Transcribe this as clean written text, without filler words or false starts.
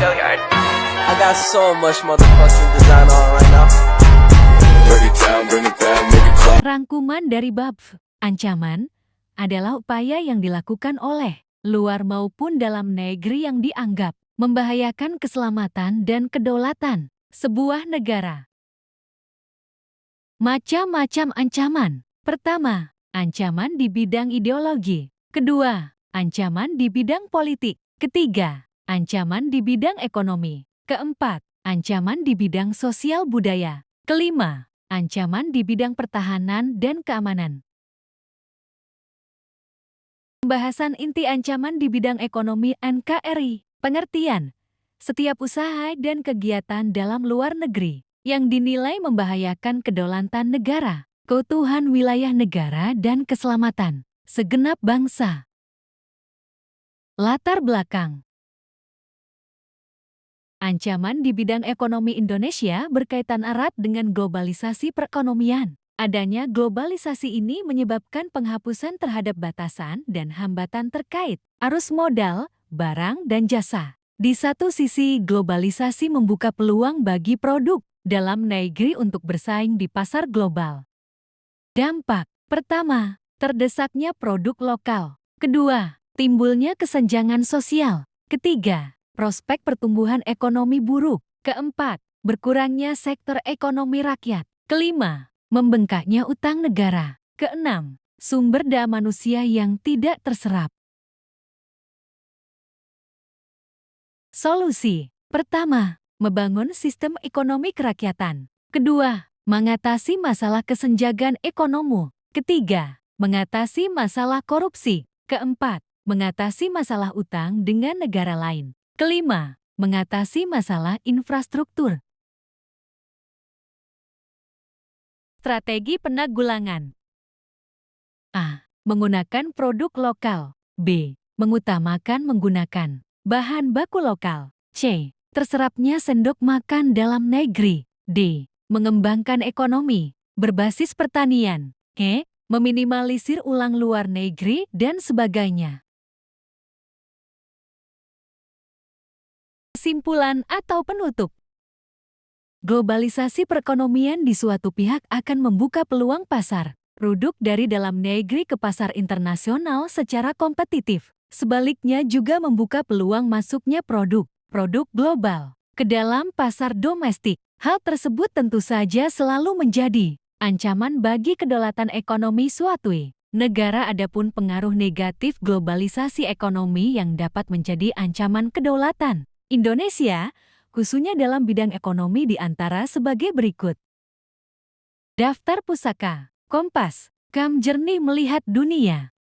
I got so much motherfucking design on right now. Break it down, bring it back, make it clap. Rangkuman dari bab ancaman adalah upaya yang dilakukan oleh luar maupun dalam negeri yang dianggap membahayakan keselamatan dan kedaulatan sebuah negara. Macam-macam ancaman. Pertama, ancaman di bidang ideologi. Kedua, ancaman di bidang politik. Ketiga, ancaman di bidang ekonomi. Keempat, ancaman di bidang sosial budaya. Kelima, ancaman di bidang pertahanan dan keamanan. Pembahasan inti ancaman di bidang ekonomi NKRI. Pengertian, setiap usaha dan kegiatan dalam luar negeri yang dinilai membahayakan kedaulatan negara, keutuhan wilayah negara dan keselamatan segenap bangsa. Latar belakang. Ancaman di bidang ekonomi Indonesia berkaitan erat dengan globalisasi perekonomian. Adanya globalisasi ini menyebabkan penghapusan terhadap batasan dan hambatan terkait arus modal, barang, dan jasa. Di satu sisi, globalisasi membuka peluang bagi produk dalam negeri untuk bersaing di pasar global. Dampak pertama, terdesaknya produk lokal. Kedua, timbulnya kesenjangan sosial. Ketiga, prospek pertumbuhan ekonomi buruk. Keempat, berkurangnya sektor ekonomi rakyat. Kelima, membengkaknya utang negara. Keenam, sumber daya manusia yang tidak terserap. Solusi. Pertama, membangun sistem ekonomi kerakyatan. Kedua, mengatasi masalah kesenjangan ekonomi. Ketiga, mengatasi masalah korupsi. Keempat, mengatasi masalah utang dengan negara lain. Kelima, mengatasi masalah infrastruktur. Strategi penanggulangan. A. Menggunakan produk lokal. B. Mengutamakan menggunakan bahan baku lokal. C. Terserapnya sendok makan dalam negeri. D. Mengembangkan ekonomi berbasis pertanian. E. Meminimalisir ulang luar negeri dan sebagainya. Kesimpulan atau penutup. Globalisasi perekonomian di suatu pihak akan membuka peluang pasar produk dari dalam negeri ke pasar internasional secara kompetitif. Sebaliknya juga membuka peluang masuknya produk global ke dalam pasar domestik. Hal tersebut tentu saja selalu menjadi ancaman bagi kedaulatan ekonomi suatu negara. Adapun pengaruh negatif globalisasi ekonomi yang dapat menjadi ancaman kedaulatan Indonesia, khususnya dalam bidang ekonomi di antara sebagai berikut. Daftar pusaka Kompas, Kam jernih melihat dunia.